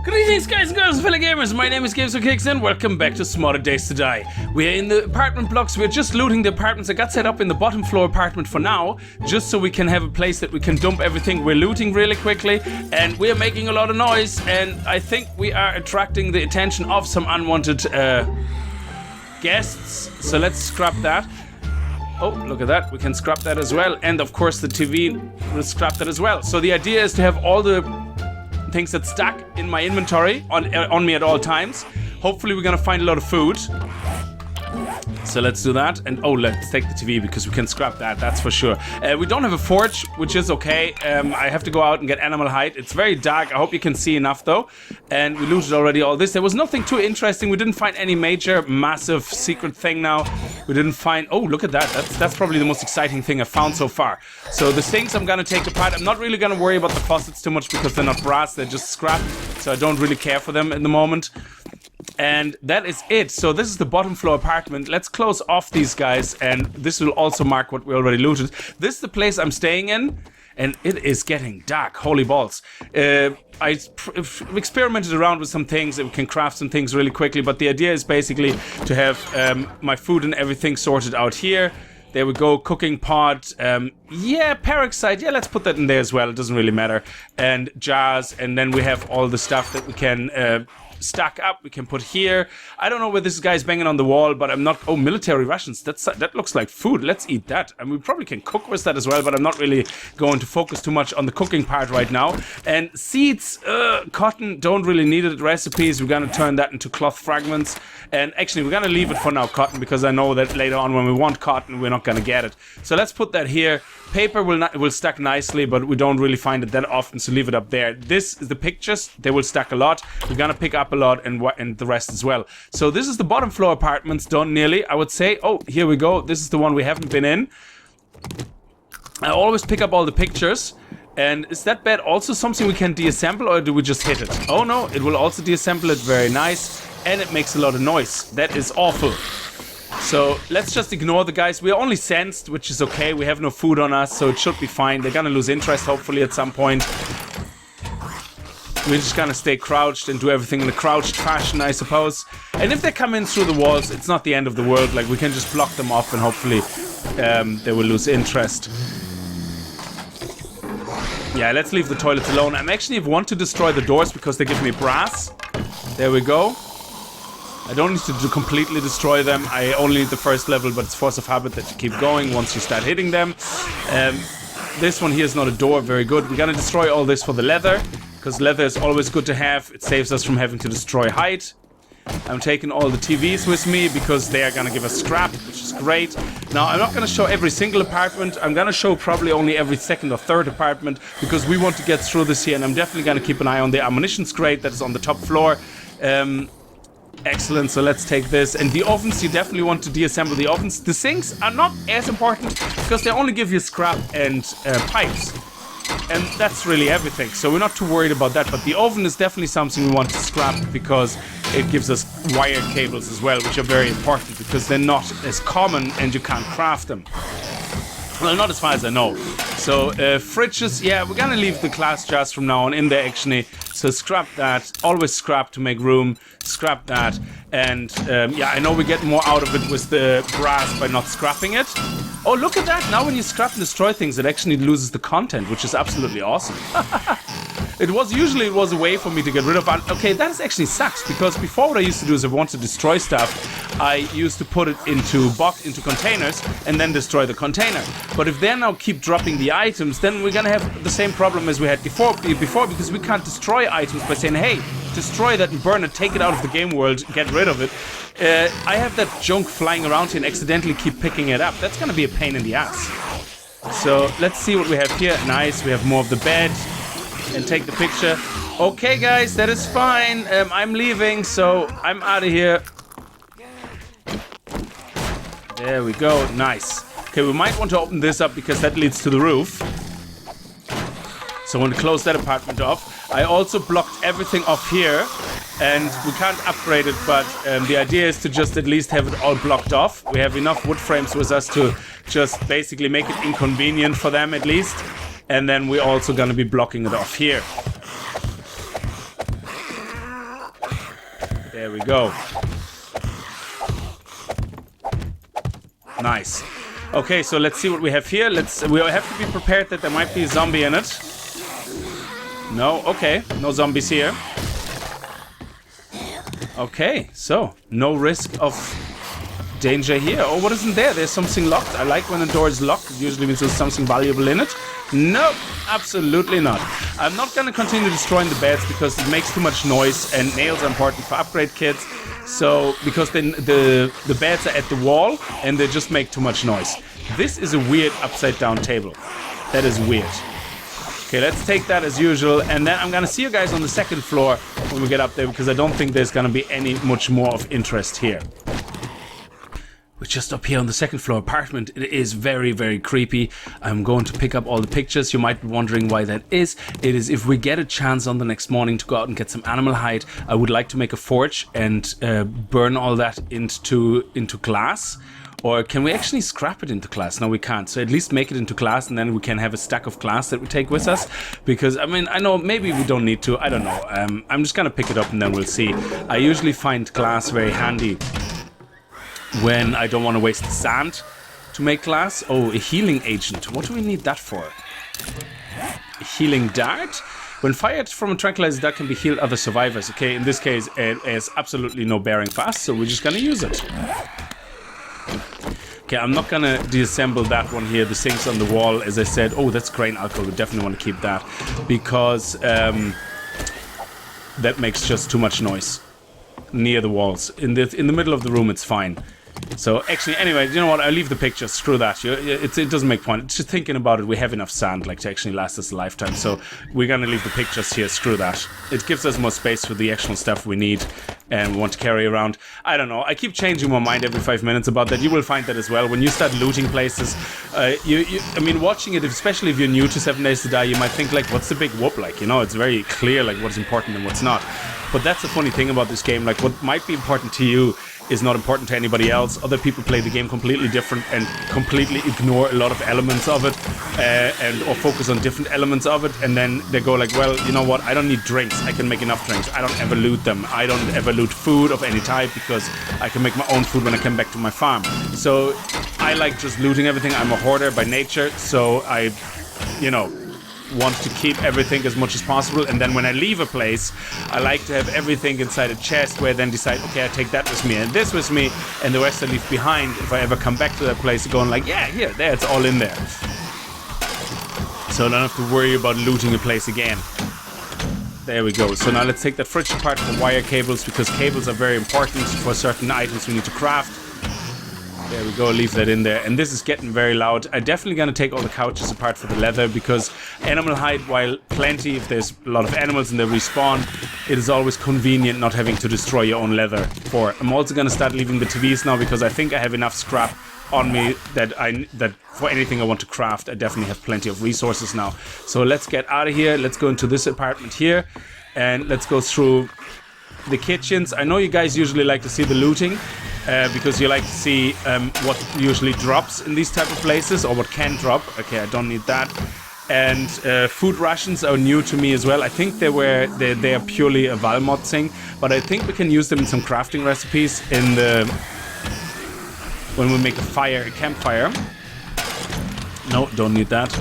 Greetings guys and girls, fellow gamers, my name is Games for Kicks and welcome back to Smarter Days to Die. We're in the apartment blocks, we're just looting the apartments. I got set up in the bottom floor apartment for now, just so we can have a place that we can dump everything we're looting really quickly. And we're making a lot of noise, and I think we are attracting the attention of some unwanted guests. So let's scrap that. Oh, look at that, we can scrap that as well. And of course the TV, we'll scrap that as well. So the idea is to have all the things that stack in my inventory on me at all times. Hopefully we're gonna find a lot of food. So let's do that. And oh, let's take the TV because we can scrap that, that's for sure. We don't have a forge, which is okay. I have to go out and get animal hide. It's very dark, I hope you can see enough though. And we looted already all this. There was nothing too interesting. We didn't find any major, massive secret thing now. We didn't find, oh, look at that. That's probably the most exciting thing I've found so far. So the sinks I'm gonna take apart. I'm not really gonna worry about the faucets too much because they're not brass, they're just scrap. So I don't really care for them in the moment. And that is it. So this is the bottom floor apartment. Let's close off these guys, and this will also mark what we already looted. This is the place I'm staying in, and it is getting dark. Holy balls. I experimented around with some things, and we can craft some things really quickly, but the idea is basically to have my food and everything sorted out here. There we go, cooking pot, yeah, peroxide, yeah, let's put that in there as well, it doesn't really matter. And jars, and then we have all the stuff that we can stack up, we can put here. I don't know where this guy's banging on the wall, but I'm not, oh, military rations, that looks like food, let's eat that. And we probably can cook with that as well, but I'm not really going to focus too much on the cooking part right now. And seeds, cotton, don't really need it. Recipes, we're gonna turn that into cloth fragments. And actually, we're gonna leave it for now, cotton, because I know that later on when we want cotton, we're not gonna get it. So let's put that here. Paper will stack nicely, but we don't really find it that often, so leave it up there. This is the pictures, they will stack a lot. We're gonna pick up a lot and the rest as well. So this is the bottom floor apartments done nearly, I would say. Oh, here we go. This is the one we haven't been in. I always pick up all the pictures. And is that bed also something we can deassemble, or do we just hit it? Oh no, it will also deassemble it, very nice. And it makes a lot of noise. That is awful. So let's just ignore the guys. We're only sensed, which is okay. We have no food on us, so it should be fine. They're gonna lose interest, hopefully, at some point. We're just gonna stay crouched and do everything in a crouched fashion, I suppose. And if they come in through the walls, it's not the end of the world. Like, we can just block them off and hopefully they will lose interest. Yeah, let's leave the toilets alone. I'm actually want to destroy the doors because they give me brass. There we go. I don't need to completely destroy them. I only need the first level, but it's force of habit that you keep going once you start hitting them. This one here is not a door, very good. We're gonna destroy all this for the leather, because leather is always good to have. It saves us from having to destroy hide. I'm taking all the TVs with me because they are gonna give us scrap, which is great. Now, I'm not gonna show every single apartment. I'm gonna show probably only every second or third apartment because we want to get through this here, and I'm definitely gonna keep an eye on the ammunitions crate that is on the top floor. Excellent, so let's take this. And the ovens, you definitely want to deassemble the ovens. The sinks are not as important because they only give you scrap and pipes. And that's really everything, so we're not too worried about that. But the oven is definitely something we want to scrap because it gives us wired cables as well, which are very important because they're not as common and you can't craft them. Well, not as far as I know. So, fridges, yeah, we're gonna leave the glass jars from now on in there, actually. So scrap that, always scrap to make room, scrap that. And, yeah, I know we get more out of it with the brass by not scrapping it. Oh, look at that, now when you scrap and destroy things, it actually loses the content, which is absolutely awesome. It was a way for me to get rid of. Okay, that actually sucks because before what I used to do is if I want to destroy stuff, I used to put it into containers and then destroy the container. But if they now keep dropping the items, then we're gonna have the same problem as we had before because we can't destroy items by saying, hey, destroy that and burn it, take it out of the game world, get rid of it. I have that junk flying around here and accidentally keep picking it up. That's gonna be a pain in the ass. So let's see what we have here. Nice, we have more of the bed. And take the picture. Okay, guys, that is fine. I'm leaving, so I'm out of here. There we go. Nice. Okay, we might want to open this up because that leads to the roof. So I want to close that apartment off. I also blocked everything off here, and we can't upgrade it, but the idea is to just at least have it all blocked off. We have enough wood frames with us to just basically make it inconvenient for them at least. And then we're also gonna be blocking it off here. There we go. Nice. Okay, so let's see what we have here. We have to be prepared that there might be a zombie in it. No, okay. No zombies here. Okay, so no risk of danger here. Oh, what isn't there? There's something locked. I like when the door is locked. It usually means there's something valuable in it. No, absolutely not. I'm not going to continue destroying the beds because it makes too much noise, and nails are important for upgrade kits. So, because then the beds are at the wall and they just make too much noise. This is a weird upside down table. That is weird. Okay, let's take that as usual, and then I'm gonna see you guys on the second floor when we get up there, because I don't think there's gonna be much more of interest here. We're just up here on the second floor apartment. It is very, very creepy. I'm going to pick up all the pictures. You might be wondering why that is. It is if we get a chance on the next morning to go out and get some animal hide, I would like to make a forge and burn all that into glass. Or can we actually scrap it into glass? No, we can't. So at least make it into glass, and then we can have a stack of glass that we take with us. Because, I mean, I know maybe we don't need to. I don't know. I'm just going to pick it up and then we'll see. I usually find glass very handy when I don't want to waste the sand to make glass. Oh, a healing agent. What do we need that for? A healing dart? When fired from a tranquilizer dart can be healed other survivors. Okay, in this case, it has absolutely no bearing fast, so we're just going to use it. Okay, I'm not gonna disassemble that one here, the sinks on the wall, as I said. Oh, that's grain alcohol, we definitely want to keep that, because that makes just too much noise near the walls. In the middle of the room, it's fine. So actually, anyway, you know what? I'll leave the picture. Screw that. It doesn't make point. Just thinking about it, we have enough sand to actually last us a lifetime. So we're gonna leave the pictures here. Screw that. It gives us more space for the actual stuff we need and we want to carry around. I don't know. I keep changing my mind every 5 minutes about that. You will find that as well when you start looting places. I mean, watching it, especially if you're new to 7 Days to Die, you might think like, what's the big whoop? Like, you know, it's very clear like what's important and what's not. But that's the funny thing about this game. Like, what might be important to you is not important to anybody else. Other people play the game completely different and completely ignore a lot of elements of it, or focus on different elements of it, and then they go like, well, you know what, I don't need drinks, I can make enough drinks, I don't ever loot them, I don't ever loot food of any type because I can make my own food when I come back to my farm. So I like just looting everything. I'm a hoarder by nature, so I, you know, want to keep everything as much as possible, and then when I leave a place, I like to have everything inside a chest where I then decide, okay, I take that with me and this with me, and the rest I leave behind if I ever come back to that place, going like, yeah, here, there, it's all in there. So I don't have to worry about looting a place again. There we go. So now let's take that fridge apart for wire cables, because cables are very important for certain items we need to craft. There we go, leave that in there. And this is getting very loud. I'm definitely going to take all the couches apart for the leather, because animal hide, while plenty, if there's a lot of animals and they respawn, it is always convenient not having to destroy your own leather. I'm also going to start leaving the TVs now, because I think I have enough scrap on me that for anything I want to craft, I definitely have plenty of resources now. So let's get out of here. Let's go into this apartment here, and let's go through the kitchens. I know you guys usually like to see the looting, because you like to see what usually drops in these type of places, or what can drop. Okay, I don't need that. And food rations are new to me as well. I think they are purely a Valmod thing, but I think we can use them in some crafting recipes when we make a campfire. No, don't need that.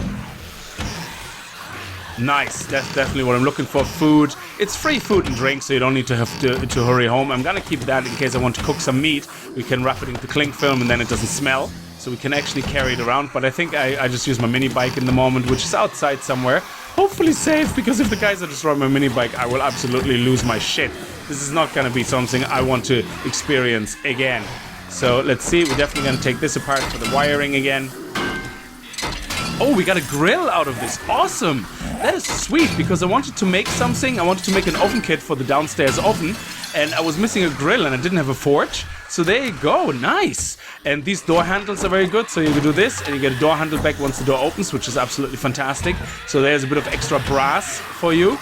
Nice, that's definitely what I'm looking for. Food. It's free food and drink, so you don't need to have to hurry home. I'm gonna keep that in case I want to cook some meat. We can wrap it into cling film and then it doesn't smell, so we can actually carry it around. But I think I just use my mini bike in the moment, which is outside somewhere. Hopefully safe, because if the guys are destroying my mini bike, I will absolutely lose my shit. This is not gonna be something I want to experience again. So let's see, we're definitely gonna take this apart for the wiring again. Oh, we got a grill out of this. Awesome. That is sweet, because I wanted to make something. I wanted to make an oven kit for the downstairs oven, and I was missing a grill and I didn't have a forge. So there you go. Nice. And these door handles are very good. So you can do this and you get a door handle back once the door opens, which is absolutely fantastic. So there's a bit of extra brass for you.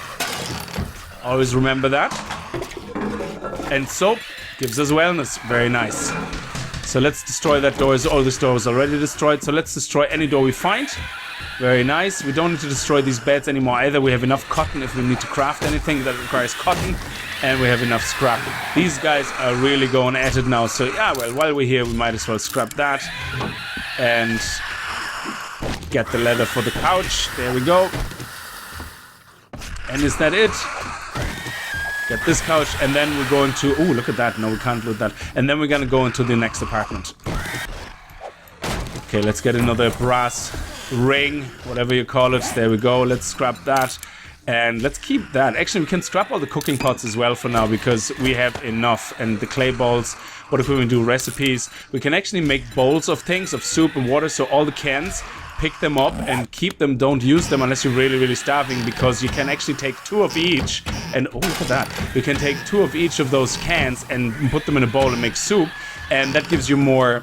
Always remember that. And soap gives us wellness. Very nice. So let's destroy that door. Oh, this door was already destroyed. So let's destroy any door we find. Very nice. We don't need to destroy these beds anymore either. We have enough cotton if we need to craft anything that requires cotton. And we have enough scrap. These guys are really going at it now. So, yeah, well, while we're here, we might as well scrap that. And get the leather for the couch. There we go. And is that it? Get this couch. And then we're going to... Oh, look at that. No, we can't loot that. And then we're going to go into the next apartment. Okay, let's get another brass ring. Whatever you call it. There we go. Let's scrap that. And let's keep that. Actually, we can scrap all the cooking pots as well for now because we have enough. And the clay bowls, what if we do recipes? We can actually make bowls of things, of soup and water. So all the cans, pick them up and keep them. Don't use them unless you're really, really starving because you can actually take 2 of each. And oh, look at that. You can take 2 of each of those cans and put them in a bowl and make soup. And that gives you more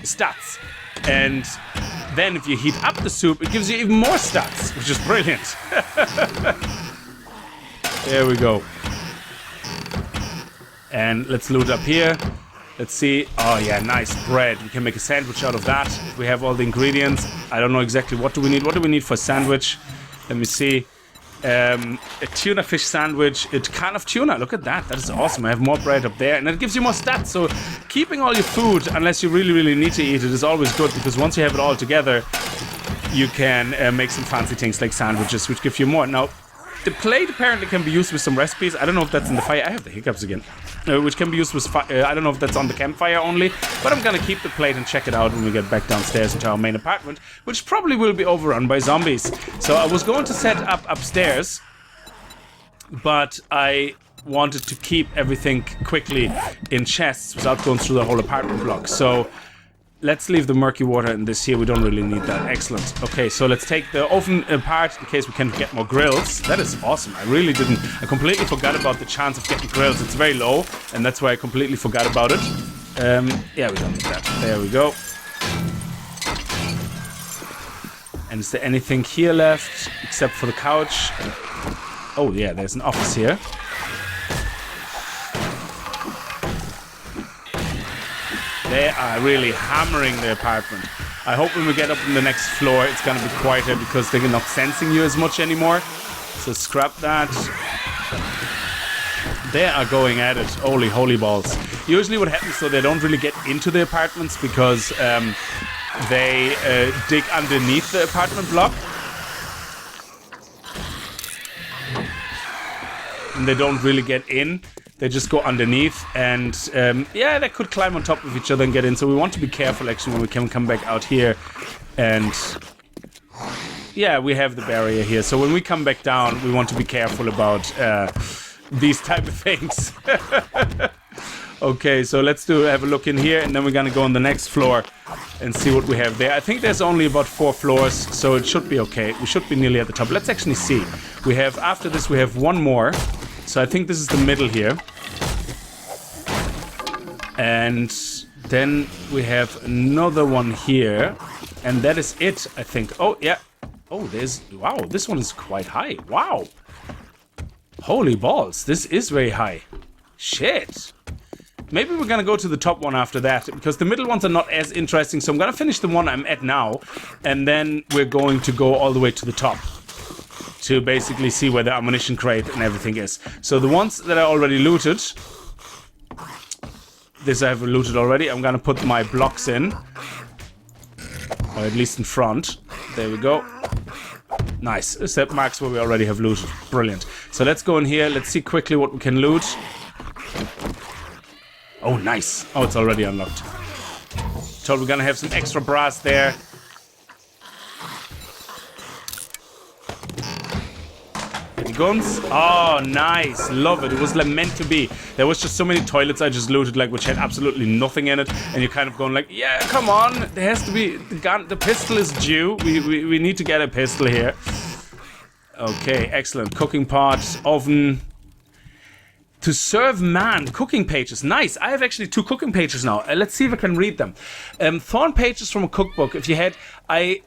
stats. And then if you heat up the soup, it gives you even more stats, which is brilliant. There we go. And let's loot up here. Let's see. Oh yeah, nice bread. We can make a sandwich out of that if we have all the ingredients. I don't know exactly what do we need. What do we need for a sandwich? Let me see. A tuna fish sandwich. A can of tuna. Look at that. That is awesome. I have more bread up there. And it gives you more stats. So keeping all your food, unless you really, really need to eat it, is always good. Because once you have it all together, you can make some fancy things like sandwiches, which give you more. Now, the plate apparently can be used with some recipes. I don't know if that's in the fire. I have the hiccups again. Which can be used with I don't know if that's on the campfire only. But I'm going to keep the plate and check it out when we get back downstairs into our main apartment. Which probably will be overrun by zombies. So I was going to set up upstairs. But I wanted to keep everything quickly in chests without going through the whole apartment block. So let's leave the murky water in this here. We don't really need that. Excellent. Okay, so let's take the oven apart in case we can get more grills. That is awesome. I completely forgot about the chance of getting grills. It's very low, and that's why I completely forgot about it. Yeah, we don't need that. There we go. And is there anything here left except for the couch? Oh yeah, there's an office here. They are really hammering the apartment. I hope when we get up on the next floor, it's gonna be quieter because they're not sensing you as much anymore. So scrap that. They are going at it. Holy balls. Usually what happens, so they don't really get into the apartments because they dig underneath the apartment block. And they don't really get in. They just go underneath and, yeah, they could climb on top of each other and get in. So we want to be careful, actually, when we can come back out here. And, yeah, we have the barrier here. So when we come back down, we want to be careful about these type of things. Okay, so let's have a look in here. And then we're going to go on the next floor and see what we have there. I think there's only about 4 floors, so it should be okay. We should be nearly at the top. Let's actually see. We have, after this, we have 1 more. So I think this is the middle here. And then we have another one here. And that is it, I think. Oh, yeah. Oh, wow, this one is quite high. Wow. Holy balls, this is very high. Shit. Maybe we're gonna go to the top one after that, because the middle ones are not as interesting. So I'm gonna finish the one I'm at now. And then we're going to go all the way to the top. To basically see where the ammunition crate and everything is. So the ones that I already looted, this I have looted already. I'm gonna put my blocks in, or at least in front. There we go. Nice. That marks where we already have looted. Brilliant. So let's go in here. Let's see quickly what we can loot. Oh, nice. Oh, it's already unlocked. Told we're gonna have some extra brass there. Guns. Oh, nice. Love it. It was like meant to be. There was just so many toilets I just looted, like, which had absolutely nothing in it. And you're kind of going like, yeah, come on. There has to be the gun. The pistol is due. We need to get a pistol here. Okay, excellent. Cooking pot, oven. To serve man, cooking pages. Nice. I have actually 2 cooking pages now. Let's see if I can read them. Thorn pages from a cookbook. If you had, I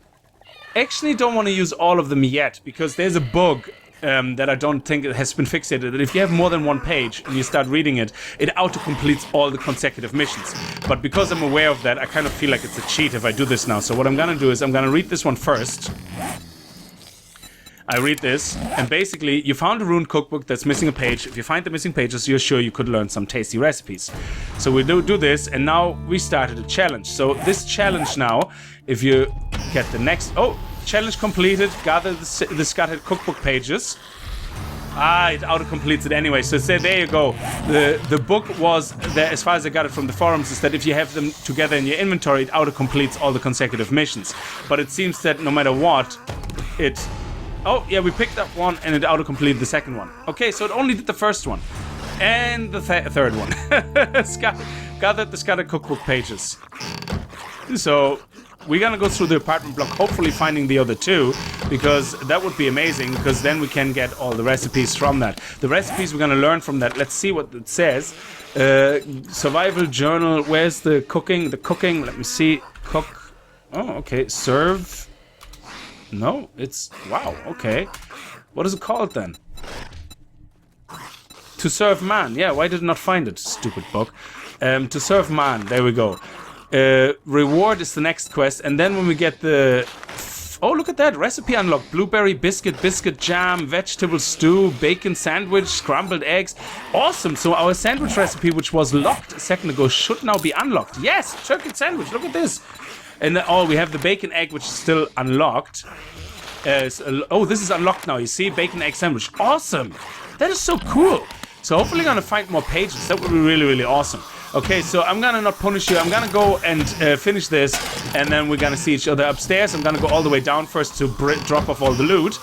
actually don't want to use all of them yet because there's a bug. That I don't think it has been fixated. That if you have more than 1 page and you start reading it, it auto-completes all the consecutive missions. But because I'm aware of that, I kind of feel like it's a cheat if I do this now. So what I'm gonna do is I'm gonna read this one first. I read this, and basically, you found a rune cookbook that's missing a page. If you find the missing pages, you're sure you could learn some tasty recipes. So we do this, and now we started a challenge. So this challenge now, if you get the next... Oh, challenge completed. Gather the scattered cookbook pages. It auto-completes it anyway. So there you go. The book was, as far as I got it from the forums, is that if you have them together in your inventory, it auto-completes all the consecutive missions. But it seems that no matter what, it... Oh, yeah, we picked up one and it auto-completed the second one. Okay, so it only did the first one. And the third one. Gathered the scattered cookbook pages. So, we're gonna go through the apartment block, hopefully finding the other two, because that would be amazing, because then we can get all the recipes from that. The recipes we're gonna learn from that. Let's see what it says. Survival journal, where's the cooking? The cooking, let me see. Cook. Oh, okay, serve... No, it's... Wow, okay. What is it called then? To serve man. Yeah, why did I not find it? Stupid book. To serve man. There we go. Reward is the next quest. And then when we get the... Oh, look at that. Recipe unlocked. Blueberry biscuit jam, vegetable stew, bacon sandwich, scrambled eggs. Awesome. So our sandwich recipe, which was locked a second ago, should now be unlocked. Yes, turkey sandwich. Look at this. And then, we have the bacon egg, which is still unlocked. Oh, this is unlocked now. You see, bacon egg sandwich. Awesome. That is so cool. So hopefully gonna find more pages. That would be really, really awesome. Okay, so I'm gonna not punish you. I'm gonna go and finish this, and then we're gonna see each other upstairs. I'm gonna go all the way down first to drop off all the loot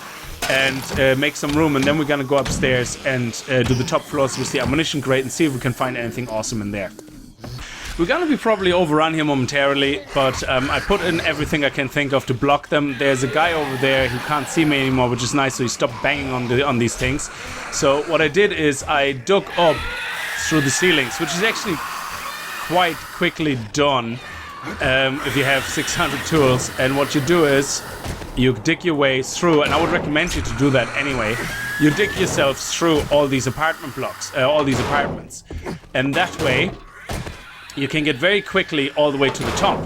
and make some room, and then we're gonna go upstairs and do the top floors with the ammunition crate and see if we can find anything awesome in there. We're gonna be probably overrun here momentarily, but I put in everything I can think of to block them. There's a guy over there who can't see me anymore, which is nice, so he stopped banging on these things. So what I did is I dug up through the ceilings, which is actually quite quickly done if you have 600 tools. And what you do is you dig your way through, and I would recommend you to do that anyway. You dig yourself through all these apartment blocks, all these apartments, and that way you can get very quickly all the way to the top.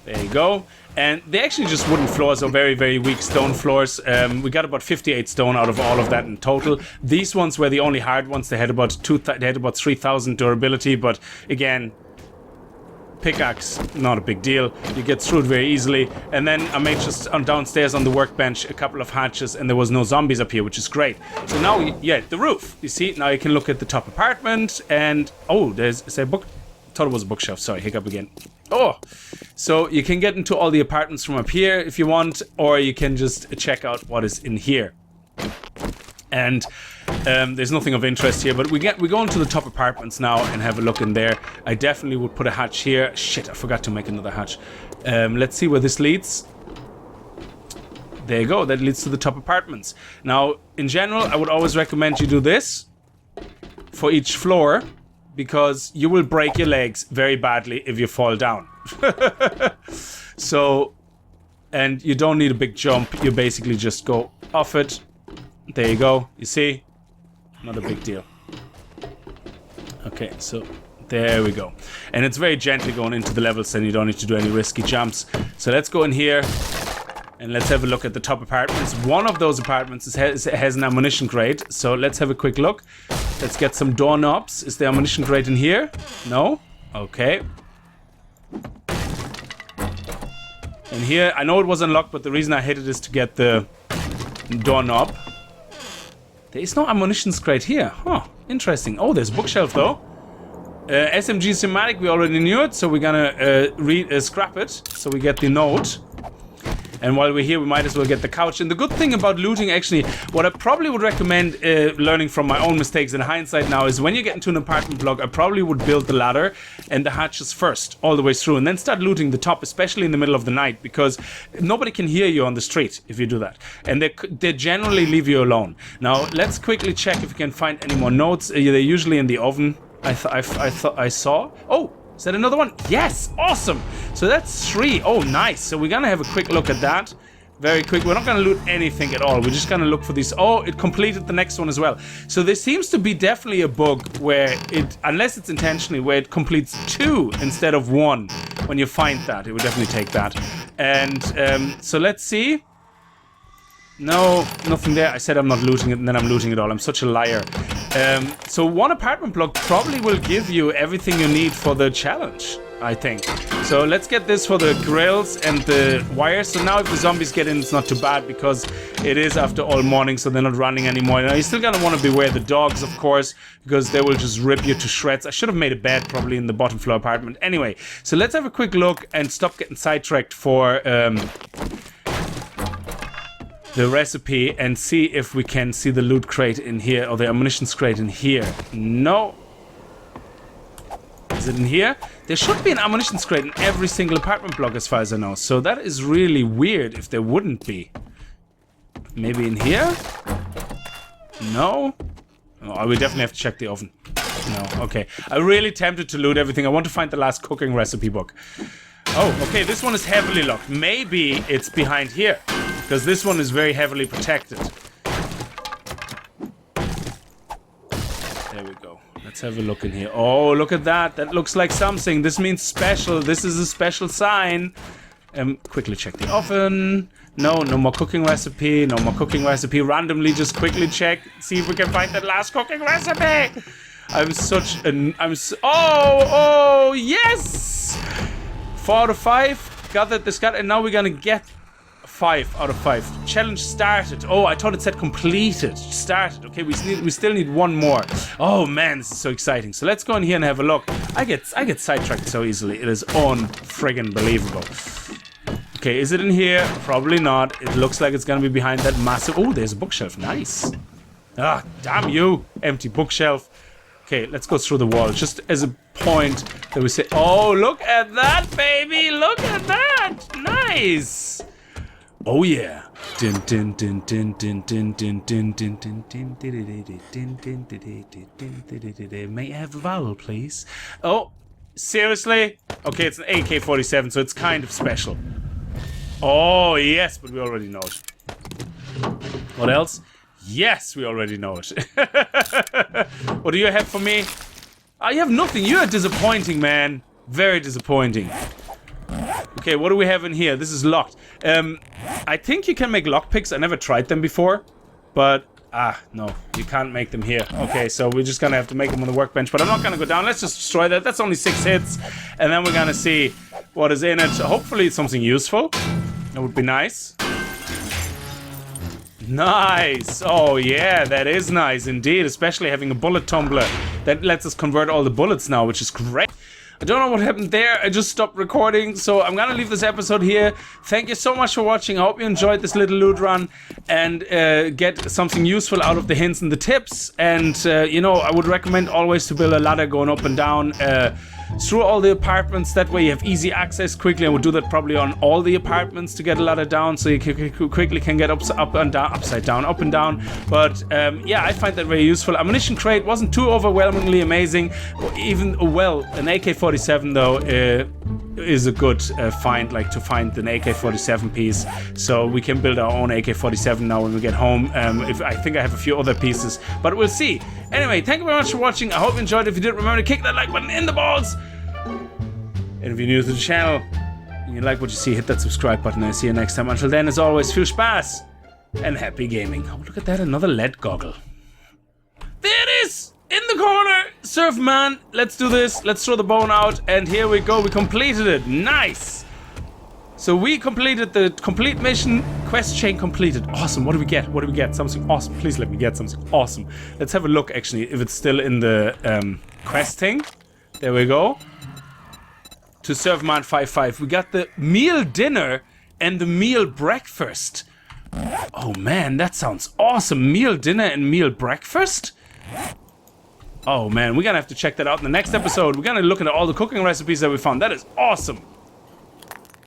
There you go. And they actually just wooden floors, or very, very weak stone floors. We got about 58 stone out of all of that in total. These ones were the only hard ones. They had about 3,000 durability, but again, pickaxe, not a big deal. You get through it very easily. And then I made just downstairs on the workbench a couple of hatches, and there was no zombies up here, which is great. So now, yeah, the roof. You see, now you can look at the top apartment, and oh, there's a book. I thought it was a bookshelf. Sorry, hiccup again. Oh, so you can get into all the apartments from up here if you want, or you can just check out what is in here. And there's nothing of interest here, but we go into the top apartments now and have a look in there. I definitely would put a hatch here. Shit, I forgot to make another hatch. Let's see where this leads. There you go, that leads to the top apartments. Now, in general, I would always recommend you do this for each floor, because you will break your legs very badly if you fall down. So, and you don't need a big jump. You basically just go off it. There you go. You see? Not a big deal. Okay, so there we go. And it's very gently going into the levels, and you don't need to do any risky jumps. So let's go in here and let's have a look at the top apartments. One of those apartments has an ammunition crate. So let's have a quick look. Let's get some doorknobs. Is the ammunition crate in here? No? Okay. And here, I know it was unlocked, but the reason I hit it is to get the doorknob. There is no ammunition crate here. Huh, interesting. Oh, there's a bookshelf though. SMG Thematic, we already knew it, so we're gonna scrap it, so we get the note. And while we're here, we might as well get the couch. And the good thing about looting, actually, what I probably would recommend learning from my own mistakes in hindsight now is when you get into an apartment block, I probably would build the ladder and the hatches first, all the way through, and then start looting the top, especially in the middle of the night, because nobody can hear you on the street if you do that. And they generally leave you alone. Now, let's quickly check if we can find any more notes. They're usually in the oven, I saw. Oh! Is that another one? Yes! Awesome! So that's 3. Oh, nice. So we're gonna have a quick look at that. Very quick. We're not gonna loot anything at all. We're just gonna look for these. Oh, it completed the next one as well. So there seems to be definitely a bug where it, unless it's intentionally, where it completes 2 instead of 1. When you find that, it would definitely take that. And so let's see. No, nothing there. I said I'm not looting it, and then I'm looting it all. I'm such a liar. So one apartment block probably will give you everything you need for the challenge, I think. So let's get this for the grills and the wires. So now if the zombies get in, it's not too bad because it is after all morning, so they're not running anymore. Now you're still gonna want to beware the dogs, of course, because they will just rip you to shreds. I should have made a bed probably in the bottom floor apartment. Anyway, so let's have a quick look and stop getting sidetracked for the recipe and see if we can see the loot crate in here or the ammunition crate in here. No. Is it in here? There should be an ammunition crate in every single apartment block as far as I know. So that is really weird if there wouldn't be. Maybe in here? No? Oh, I will definitely have to check the oven. No, okay. I'm really tempted to loot everything. I want to find the last cooking recipe book. Oh, okay, this one is heavily locked. Maybe it's behind here. Because this one is very heavily protected. There we go. Let's have a look in here. Oh, look at that. That looks like something. This means special. This is a special sign. Quickly check the oven. No, no more cooking recipe. No more cooking recipe. Randomly just quickly check. See if we can find that last cooking recipe. I'm such an... Oh, yes! 4 out of 5. Got that, this got, and now we're gonna get 5 out of 5. Challenge started. Oh, I thought it said completed. Started. Okay, we still need one more. Oh man, this is so exciting. So let's go in here and have a look. I get sidetracked so easily. It is unfriggin' believable. Okay, is it in here? Probably not. It looks like it's gonna be behind that massive... Oh, there's a bookshelf. Nice. Ah, damn you. Empty bookshelf. Okay, let's go through the wall. Just as a point that we say... Oh, look at that, baby. Look at that. Nice. Oh yeah. May I have a vowel, please? Oh, seriously? Okay, it's an AK-47, so it's kind of special. Oh, yes, but we already know it. What else? Yes, we already know it. What do you have for me? Oh, you have nothing. You are disappointing, man. Very disappointing. Okay, what do we have in here? This is locked. I think you can make lockpicks. I never tried them before. But, no. You can't make them here. Okay, so we're just gonna have to make them on the workbench. But I'm not gonna go down. Let's just destroy that. That's only 6 hits. And then we're gonna see what is in it. Hopefully it's something useful. That would be nice. Nice! Oh yeah, that is nice indeed. Especially having a bullet tumbler. That lets us convert all the bullets now, which is great. I don't know what happened there. I just stopped recording, so I'm gonna leave this episode here. Thank you so much for watching. I hope you enjoyed this little loot run and get something useful out of the hints and the tips. And, you know, I would recommend always to build a ladder going up and down through all the apartments. That way you have easy access quickly. I would do that probably on all the apartments to get a ladder down, so you quickly can get up and down, upside down, up and down. But yeah, I find that very useful. Ammunition crate wasn't too overwhelmingly amazing. Even, well, an AK-47 though is a good find, like to find an AK-47 piece. So we can build our own AK-47 now when we get home. I think I have a few other pieces, but we'll see. Anyway, thank you very much for watching. I hope you enjoyed. If you did, remember to kick that like button in the balls. And if you're new to the channel and you like what you see, hit that subscribe button. I'll see you next time. Until then, as always, viel Spaß and happy gaming. Oh, look at that, another LED goggle. There it is! In the corner! Surf man, let's do this. Let's throw the bone out. And here we go, we completed it. Nice! So we completed the complete mission. Quest chain completed. Awesome, what do we get? What do we get? Something awesome. Please let me get something awesome. Let's have a look, actually, if it's still in the quest thing. There we go. To serve man 5-5. We got the meal dinner and the meal breakfast. Oh man, that sounds awesome. Meal dinner and meal breakfast? Oh man, we're gonna have to check that out in the next episode. We're gonna look at all the cooking recipes that we found. That is awesome.